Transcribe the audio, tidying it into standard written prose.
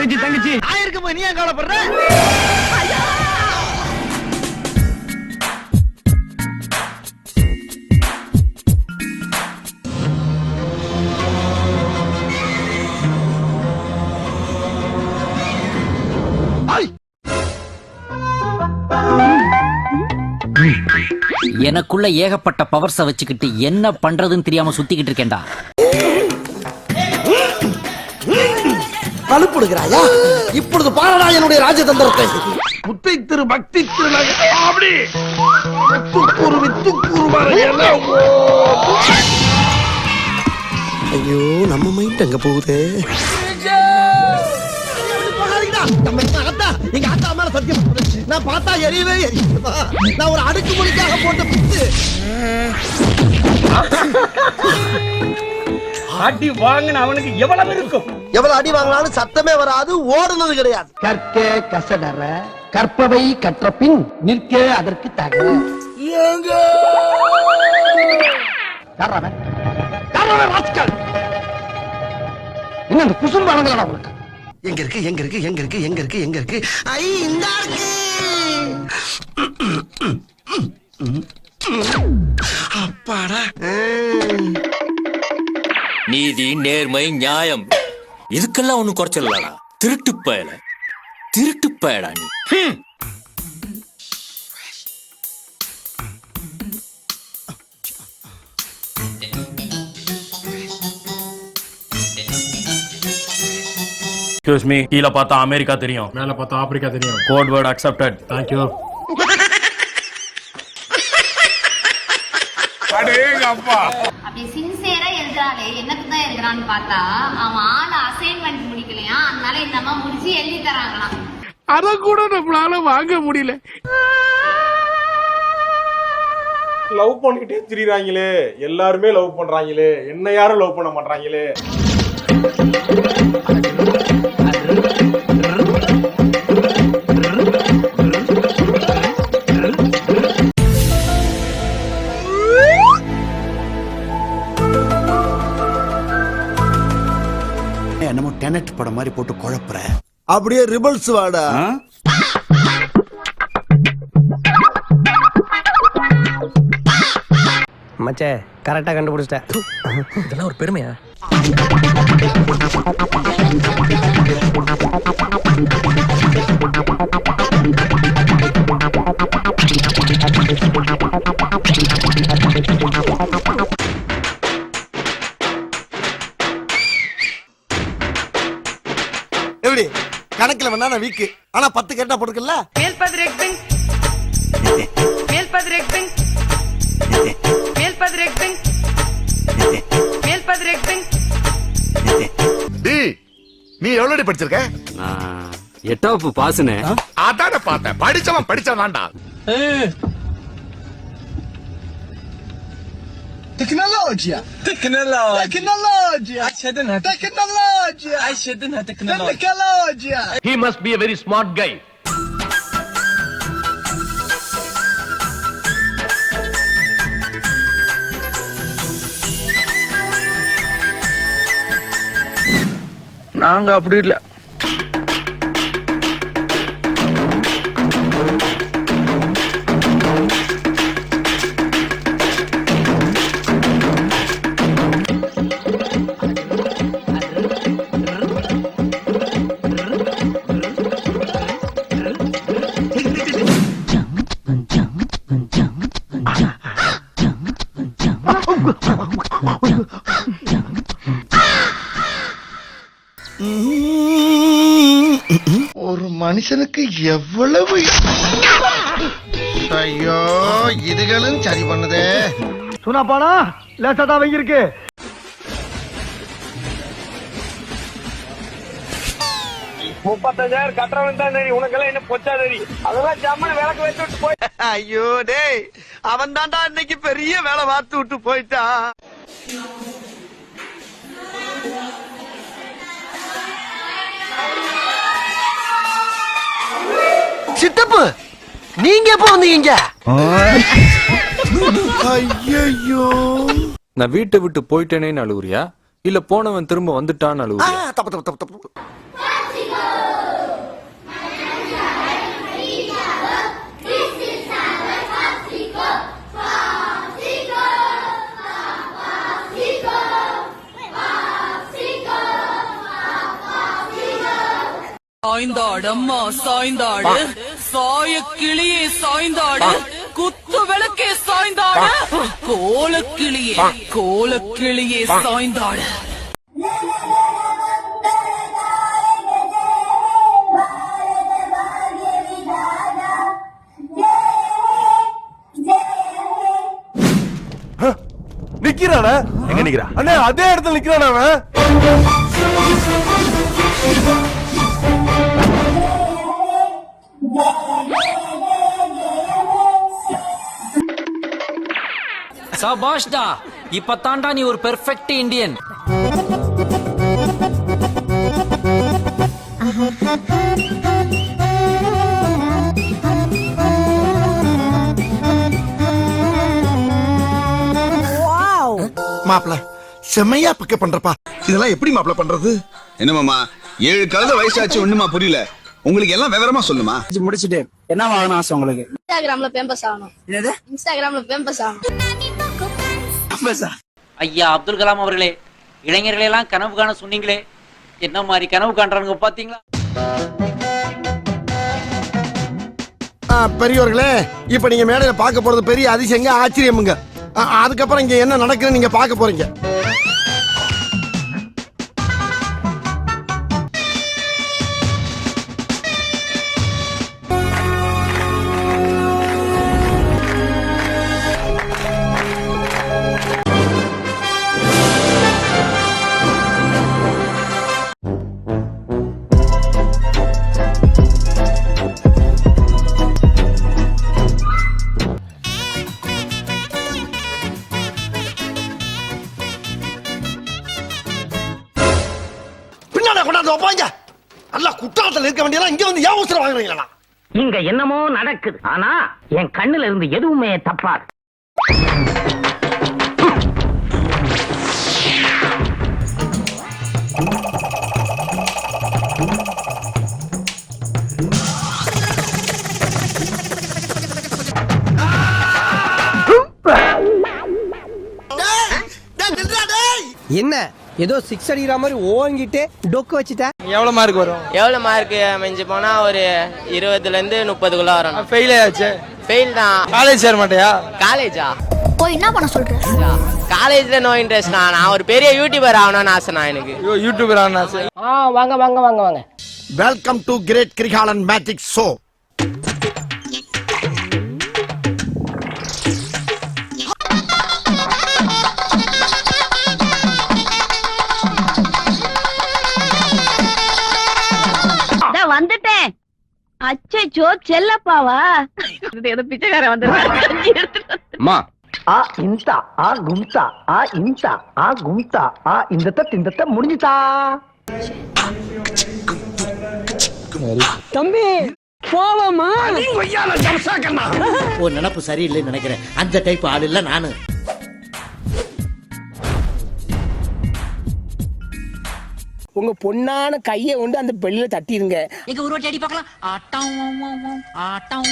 தங்கச்சி தங்கச்சி ஆயிருக்கும் போய் நீ ஏன் கவலைப்படுற? எனக்குள்ள ஏகப்பட்ட பவர்ஸ வச்சுக்கிட்டு என்ன பண்றதுன்னு தெரியாம சுத்திக்கிட்டு இருக்கேன்டா. கழுப்புடுகிறாயா? இப்பொழுது பாரடா என்னுடைய ராஜதந்திரத்தை. முத்தை திரு பக்தி அப்படி ஐயோ நம்ம மைண்ட் அங்க போகுது. எங்க அத்தா மேல சத்தியம் நான் பார்த்தா எரியவே எரியுமா? நான் ஒரு அடுக்குமுறைக்காக போட்ட புத்து. அடி வாங்கின அவனுக்கு எவ்வளவு இருக்கும்? எவ்வளவு அடி வாங்கினாலும் சத்தமே வராது, ஓடுனது கிடையாது. கற்க கசடற கற்பவை கற்ற பின் நிற்க அதற்கு தக. என்ன அந்த குசும்பு அடங்கலடா உங்களுக்கு? எங்க இருக்கு எங்க இருக்கு எங்க இருக்கு எங்க இருக்கு எங்க இருக்கு? ஐ இந்த அப்பாடா. நீதி நேர்மை நியாயம் இதுக்கெல்லாம் ஒண்ணு குறைச்சலடா. திருட்டு பயடா நீ. Excuse me, கீழ பார்த்தா அமெரிக்கா தெரியும், மேல பார்த்தா ஆப்பிரிக்கா தெரியும். Code word accepted. Thank you. அப்படி சின்சியரா எழுதுறாளே என்னத்துக்கு தான் எழுதுறான்னு பார்த்தா அவன் ஆளு அசைன்மெண்ட் முடிக்கலையா, அதனால இந்த அம்மா முடிச்சு எழுதி தராங்களாம். அத கூட நம்மளால வாங்க முடியல. லவ் பண்ணிட்டே திரியறாங்களே, எல்லாருமே லவ் பண்றாங்களே, என்ன யாரும் லவ் பண்ண மாட்டாங்களே. என்னமோ டெனட் படம் மாதிரி போட்டு குழப்புற. அப்படியே ரிபல்ஸ் வாடா. மச்சே கரெக்டா கண்டுபிடிச்சிட்டேன். இதெல்லாம் ஒரு பெருமையா? எப்படி கணக்குல வேணா நான் வீக்கு, ஆனா 10 கேட்டா போட்டுக்கல. நீ எவ்வளவு படிச்சிருக்க? 8வது பாஸ்னே. அதான பார்த்தேன், படிச்சவன் படிச்சவன்டா. Tecnologia. He must be a very smart guy. நாங்க அப்படி இல்ல. ஒரு மனுஷனுக்கு எவ்வளவு ஐயோ இதுகளும் சரி பண்ணுதே. சுனா பானா லேசா வைங்க இருக்கு. ஐயோ டேய், அவன் தாண்டா இன்னைக்கு பெரிய வேலை பார்த்து விட்டு போயிட்டான். சித்தப்பு நீங்க எப்ப வந்தீங்க? ஐயோ, நான் வீட்டை விட்டு போயிட்டேனேன்னு அழுகுறியா? இல்ல போனவன் திரும்ப வந்துட்டான்னு அழுவுறியா? தப்பு தப்பு தப்பு தப்பு. சாய்ந்தாடம்மா சாய்ந்தாடு, சாய கிளியே சாய்ந்தாடு, குத்து விளக்கே சாய்ந்தாடு, கோலக்கிளியே கோலக்கிளியே சாய்ந்தாடு. நிக்கிறானா? எங்க நிக்கிறா? அண்ணே அதே இடத்துல நிக்கிறானா அவன்? சபாஷ்டா, இப்ப தாண்டா நீ ஒரு பெர்ஃபெக்ட் இந்தியன். மாப்பிள செம்மையா பிக்கப் பண்றப்பா. இதெல்லாம் எப்படி மாப்பிள பண்றது? என்ன மாமா 7 கழுத வயசாச்சு ஒண்ணுமா புரியல. உங்களுக்கு எல்லாம் விவரமா சொல்லுமா? முடிச்சிட்டு என்ன வாங்கணும் ஆசை உங்களுக்கு? இன்ஸ்டாகிராம்ல பேம்பஸ் ஆகணும். என்னது? இன்ஸ்டாகிராம்ல பேம்பஸ் ஆகணும். ஐயா அப்துல் கலாம் அவர்களே, இளைஞர்களை எல்லாம் கனவு காண சொன்னீங்களே, என்ன மாதிரி கனவு காண்றாங்க பாத்தீங்களா? பெரியவர்களே, இப்ப நீங்க மேடையில பார்க்க போறது பெரிய அதிசயங்க, ஆச்சரியமுங்க. அதுக்கப்புறம் இங்க என்ன நடக்குதுன்னு நீங்க பார்க்க போறீங்க. கொண்டாந்து வைப்பாங்க. நல்லா குற்றாலத்தில் இருக்க வேண்டியதெல்லாம் இங்க வந்து ஏன் அவசரம் வாங்குறீங்களா? இங்க என்னமோ நடக்குது, ஆனா என் கண்ணுல இருந்து எதுவுமே தப்பாது. என்ன ஏதோ 6 அடிக்கிற மாதிரி ஓங்கிட்டு டொக்கு வச்சுட்ட? எவ்வளவு மார்க் வரும்? எவ்வளவு மார்க் மிஞ்சி போனா ஒரு 20ல இருந்து 30க்குள்ள வரும். ஃபெயில் ஆச்சு. ஃபெயில் தான். காலேஜ் சேர மாட்டியா? காலேஜா? போய் என்ன பண்ண சொல்ற? காலேஜ்ல நோ இன்ட்ரெஸ்ட். நான் ஒரு பெரிய யூடியூபர் ஆகணும்னு ஆசைண்ணா எனக்கு. யூடியூபர் ஆகணும் ஆசை. வாங்க வாங்க வாங்க வாங்க. Welcome to great Kirikalan magic show. வந்துட்டேன். அச்சோ செல்லப்பாவா? ஏதோ பிச்சைக்காரன் அம்மா ஆ இந்தா ஆ கும்தா ஆ இந்தா ஆ கும்தா ஆ இந்த முடிஞ்சுதா? தம்பி போவாமா? ஒரு நினைப்பு சரியில்லைன்னு நினைக்கிறேன். அந்த டைப் ஆள் இல்ல நானு. உங்க பொண்ணான கையை கொண்டு அந்த பெல்லில தட்டிருங்க. எங்க ஒரு வாட்டி அடி பார்க்கலாம். ஆட்டம் ஆட்டம்